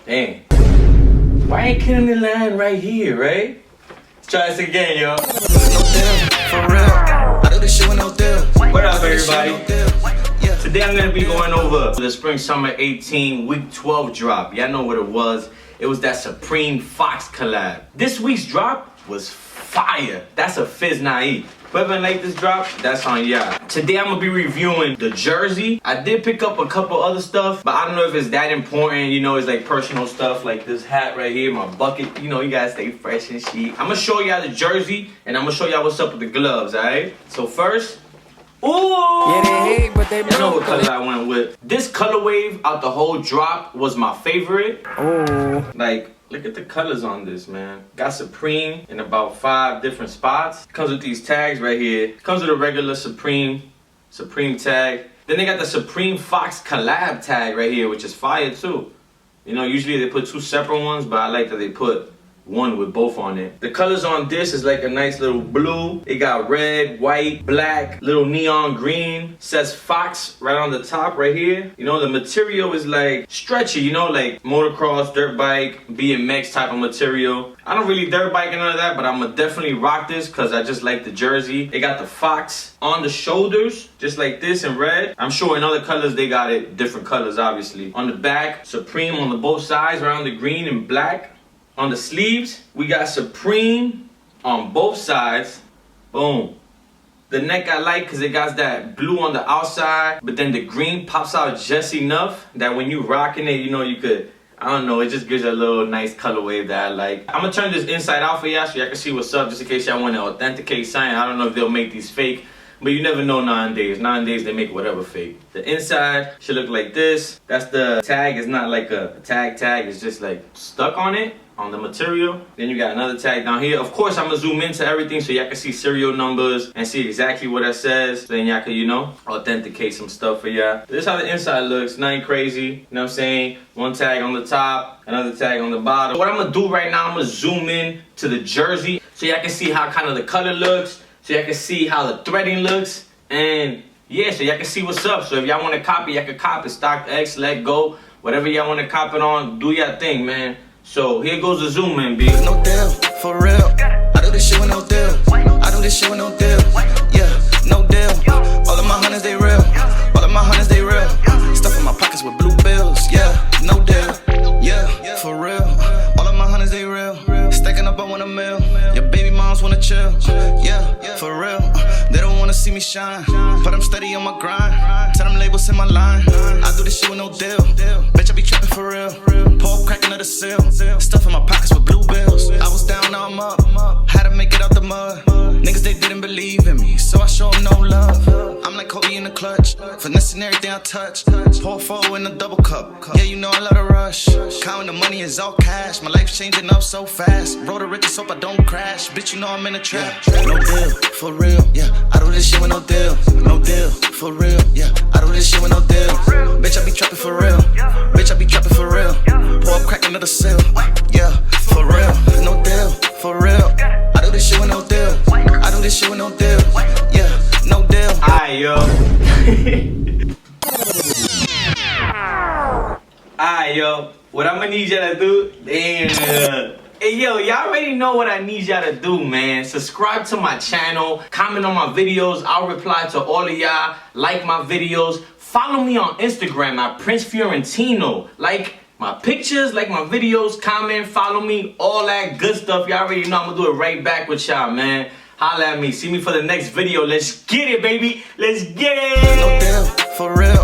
Dang. Why ain't killing the line right here, right? Let's try this again, yo. No deal, for real. I do this shit with no deal. What up, everybody? Today I'm gonna be going over the Spring Summer 18 Week 12 drop. Y'all know what it was. It was that Supreme Fox collab. This week's drop was fire. That's a Fizz Naive. Whoever liked this drop, that's on y'all. Today I'm gonna be reviewing the jersey. I did pick up a couple other stuff, but I don't know if it's that important. You know, it's like personal stuff like this hat right here, my bucket. You know, you gotta stay fresh and chic. I'm gonna show y'all the jersey, and I'm gonna show y'all what's up with the gloves, alright? So first, ooh! Yeah, they hate, but they you know what color I went with. This color wave out the whole drop was my favorite. Oh. Like, look at the colors on this, man. Got Supreme in about 5 different spots. Comes with these tags right here. Comes with a regular Supreme tag. Then they got the Supreme Fox collab tag right here, which is fire too. You know, usually they put 2 separate ones, but I like that they put one with both on it. The colors on this is like a nice little blue. It got red, white, black, little neon green. Says Fox right on the top right here. You know, the material is like stretchy, you know, like motocross, dirt bike, BMX type of material. I don't really dirt bike and none of that, but I'm gonna definitely rock this because I just like the jersey. They got the Fox on the shoulders, just like this in red. I'm sure in other colors they got it different colors, obviously. On the back, Supreme on the both sides, around the green and black. On the sleeves, we got Supreme on both sides. Boom. The neck I like because it got that blue on the outside, but then the green pops out just enough that when you rocking it, you know, you could, I don't know, it just gives you a little nice color wave that I like. I'm gonna turn this inside out for y'all so y'all can see what's up, just in case y'all want to authenticate something. I don't know if they'll make these fake, but you never know nowadays. Nowadays they make whatever fake. The inside should look like this. That's the tag. It's not like a tag. It's just like stuck on it, on the material. Then you got another tag down here. Of course, I'm gonna zoom into everything so y'all can see serial numbers and see exactly what that says. So then y'all can, you know, authenticate some stuff for y'all. This is how the inside looks. Nothing crazy. You know what I'm saying? One tag on the top, another tag on the bottom. What I'm gonna do right now, I'm gonna zoom in to the jersey so y'all can see how kind of the color looks, so y'all can see how the threading looks, and yeah, so y'all can see what's up. So if y'all want to copy, y'all can copy Stock X, Let Go, whatever y'all want to copy it on, do your thing, man. So here goes the zoom in, B. No deal, for real. I do this shit with no deal. I do this shit with no deal. Yeah, no deal. All of my hunters, they real. All of my hunters, they real. Stuff in my pockets with blue bills. Yeah, no deal. Yeah, for real. All of my hunters, they real. Stacking up, I want a meal. Your baby moms wanna chill. Yeah, for real. They don't wanna see me shine, but I'm steady on my grind. Tell them labels in my line. I do this shit with no deal. Bitch, I be trapping for real. Pull cracking of the seal. Stuff in my pockets with blue bills. I was down, now I'm up. Had to make it out the mud. Niggas, they didn't believe in me, so I show them no love. I'm like Kobe in the clutch, finessing everything I touch. Pour 4 in a double cup. Yeah, you know I love to rush. Counting the money is all cash. My life's changing up so fast. Roll the riches, hope I don't crash. Bitch, you know I'm in a trap. No deal, for real. Yeah, I do this shit with no deal. No deal, for real. Yeah, I do this shit with no deal. Bitch, I be trapping for real. Bitch, I be trapping for real. Pour up crack another seal. Yeah, for real. No deal, for real. I do this shit with no deal. I do this shit with no deal. Yeah, no deal. Alright, yo. Alright, yo. What I'm gonna need y'all to do, damn. Hey, yo, y'all already know what I need y'all to do, man. Subscribe to my channel, comment on my videos. I'll reply to all of y'all. Like my videos. Follow me on Instagram at Prince Fiorentino. Like my pictures, like my videos, comment, follow me, all that good stuff. Y'all already know I'm gonna do it right back with y'all, man. Holla at me. See me for the next video. Let's get it, baby. Let's get it. No deal, for real.